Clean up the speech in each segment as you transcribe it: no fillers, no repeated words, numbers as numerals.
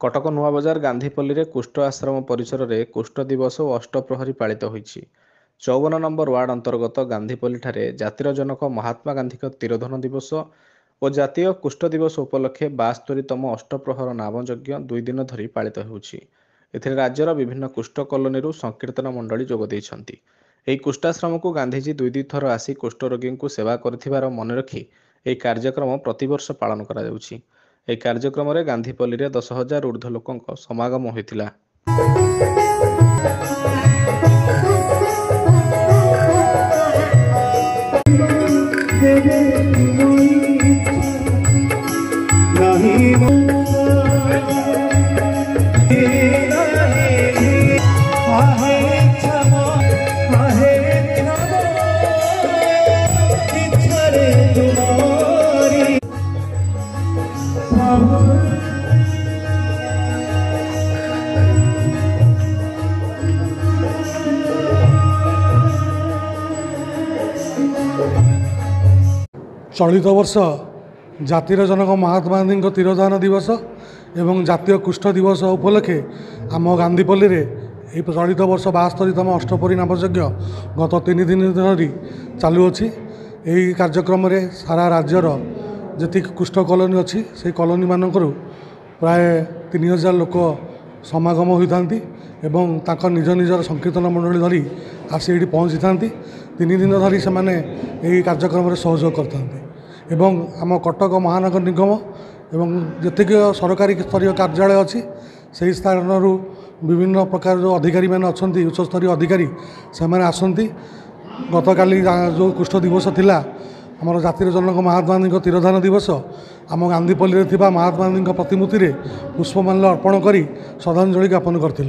कटक नुआबजार गांधीपल्ली रे कुष्ठ आश्रम परिसर रे कुष्ठ दिवस और अष्टप्रहरी पालित होईछि। 54 नंबर वार्ड अंतर्गत गांधीपल्ली ठारे जातिर जनक महात्मा गांधी तिरोधन दिवस और जातीय कुष्ठ दिवस उपलक्षे 72तम अष्टप्रहर नामयज्ञ 2 दिन धरी पालित होउछि। एथिरे राज्यर विभिन्न कुष्ठ कॉलोनी संकीर्तन मंडली जोग दैछन्ति। एही कुष्ठाश्रम को गांधीजी 2 थर आसी कुष्ठ रोगी को सेवा करथिबार मन रखी एही कार्यक्रम प्रतिवर्ष पालन करा जाउछि। एही कार्यक्रम रे गांधीपल्ली रे 10,000 ऊर्ध्व लोकंक समागम होइतिला। चलित वर्ष जातिर जनक महात्मा गांधी तिरोधान दिवस एवं जातीय कुष्ठ दिवस उपलक्षे आम गांधीपल्ली रे चलित वर्ष 72तम अष्टप्रहरी नामयज्ञ गत 3 दिन धरी चालुअछि। यही कार्यक्रम रे सारा राज्यर जी कुष्ठ कॉलोनी अच्छी से कॉलोनी मानकरू प्राय 3000 लोक समागम होता एवं तांका निज निजर संकीर्तन मंडली धरी आसी ये पहुँची था। 3 दिन धरी से यही कार्यक्रम सहयोग करता एवं आम कटक महानगर निगम एवं जितक सरकारी स्तरीय कार्यालय अच्छी से स्थान विभिन्न प्रकार जो अधिकारी मैंने अच्छा उच्च स्तरीय अधिकारी से आसती। गत काली जो कुष्ठ दिवस थिला आमर जातिर जनक महात्मा गांधी तिरोधान दिवस आम गांधीपल्ली रे महात्मा गांधी प्रतिमूर्ति रे पुष्पमाल्य अर्पण कर श्रद्धांजलि ज्ञापन करते।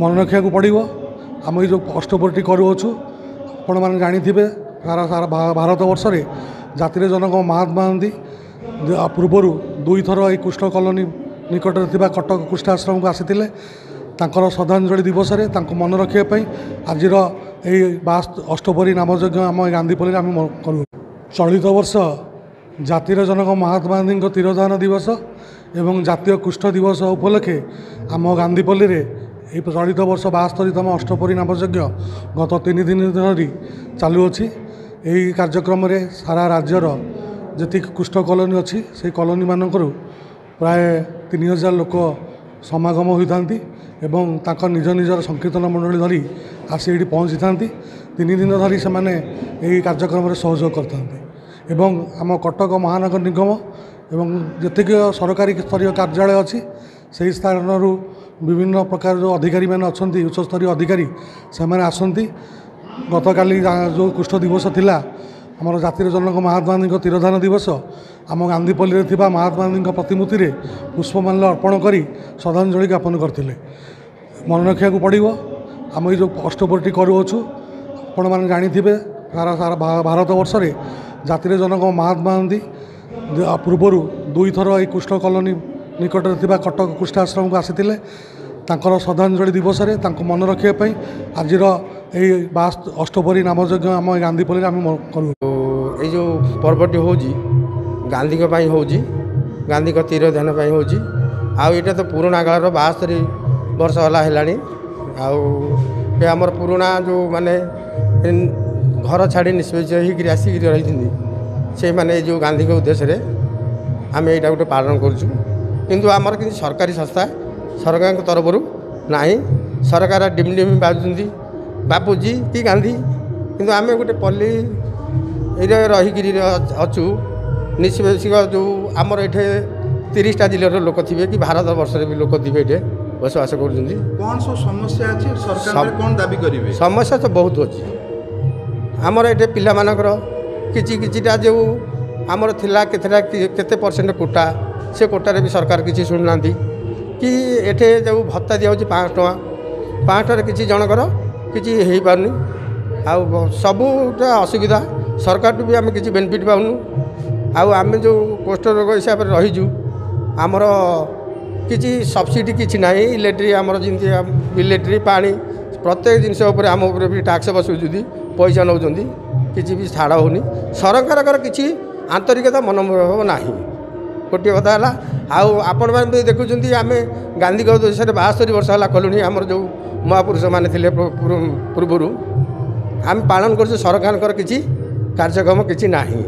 मन रखा पड़ो आम ये जो अष्टप्रहरी करूँ आपण मैंने जाथे सारा सारा भारत वर्ष रे जातिर जनक महात्मा गांधी पूर्वर 2 थर ये कुष्ठ कॉलोनी निकट में कटक कुष्ठ आश्रम को आसी श्रद्धांजलि दिवस रे मन रखापी आज अष्टप्रहरी नामयज्ञ आम गांधीपल्ली आम करूँ। चलित वर्ष जातिर जनक महात्मा गांधी तिरोधान दिवस एवं जातीय कुष्ठ दिवस उपलक्षे आम गांधीपल्ली रे चलित वर्ष 72तम अष्टप्रहरी नामयज्ञ गत 3 दिन धरी चालुअछि। यही कार्यक्रम रे सारा राज्यर जी कुष्ठ कॉलोनी अच्छी से कॉलोनी मानकरू प्राय 3000 लोक समागम होता एवं तांका निज निजर संकीर्तन मंडली धरी आसी ये पहुँची था। 3 दिन धरी से यही कार्यक्रम सहयोग करता एवं आम कटक महानगर निगम एवं जितक सरकारी स्तरीय कार्यालय अच्छी से स्थान विभिन्न प्रकार जो अधिकारी मैंने अच्छा उच्च स्तरीय अधिकारी से आसती। गत काली जो कुष्ठ दिवस थिला आमर जातिर जनक महात्मा गांधी तिरोधान दिवस आम गांधीपल्ली रे महात्मा गांधी प्रतिमूर्ति रे पुष्पमाल्य अर्पण कर श्रद्धांजलि ज्ञापन करते। मन रखा पड़ो आम ये जो अष्टप्रहरी करूँ आपण मैंने जाथे सारा सारा भारत वर्ष रे जातिर जनक महात्मा गांधी पूर्वर 2 थर ये कुष्ठ कॉलोनी निकट में कटक कुष्ठ आश्रम को आसी श्रद्धांजलि दिवस रे मन रखापी आज यही अष्टप्रहरी नामयज्ञ आम गांधीपल्ली आम करूँ। ये जो पर्वटी हो गांधी हो गांधी तिरोधान हो आईटा तो पुराणा कालर 72 वर्ष है आमर पुराणा जो माने घर छाड़ी निष्पेष होकर आसिक रही से माने जो गांधी के उद्देश्य आम यहाँ गोटे पालन करूँ किंतु आमर कि सरकारी संस्था सरकार तरफ ना सरकार डिम बाजुंदी बापूजी कि गांधी किंतु आम गोटे पल्ली रहीकि अच्छु निष्पेषिक जो आमर ये 30टा जिलार लोक थे कि भारत वर्ष भी लोक थे ये बसवास कर कौन सब समस्या अच्छी सरकार कौन दाबी करेंगे? समस्या तो बहुत अच्छी आमर ये पिला मानकर किछिटा जो आमर थिला केते परसेंट कोटा से कोटारे भी सरकार किसी शुणुना कि एठे जो भत्ता दिया 500 टଙ୍କା 500 किसी जनकर କିଛି ହେଇପାରୁନି। ଆଉ ସବୁଟା ଅସୁବିଧା, ସରକାରଠୁ ବି ଆମେ କିଛି ବେନିଫିଟ୍ ପାଉନୁ। ଆଉ ଆମେ ଯେଉଁ କୁଷ୍ଠ ରୋଗ ହିସାବରେ ରହିଛୁ, ଆମର କିଛି ସବସିଡ଼ି କିଛି ନାହିଁ। ଇଲେକ୍ଟ୍ରି ଆମର ଯେମିତି ଇଲେକ୍ଟ୍ରି ପାଣି ପ୍ରତ୍ୟେକ ଜିନିଷ ଉପରେ ଆମ ଉପରେ ବି ଟ୍ୟାକ୍ସ ବସାଉଛନ୍ତି, ପଇସା ନେଉଛନ୍ତି, କିଛି ବି ଛାଡ଼ ହେଉନି। ସରକାରଙ୍କର କିଛି ଆନ୍ତରିକତା ମନୋଭାବ ନାହିଁ। ଗୋଟିଏ କଥା ହେଲା, ଆଉ ଆପଣମାନେ ବି ଦେଖୁଛନ୍ତି ଆମେ ଗାନ୍ଧୀଙ୍କ ଦେଶରେ 72 ବର୍ଷ ହେଲା କଲୁଣି। ଆମର ଯେଉଁ ମହାପୁରୁଷମାନେ ଥିଲେ ପୂର୍ବରୁ ଆମେ ପାଳନ କରୁଛୁ, ସରକାରଙ୍କର କିଛି କାର୍ଯ୍ୟକ୍ରମ କିଛି ନାହିଁ।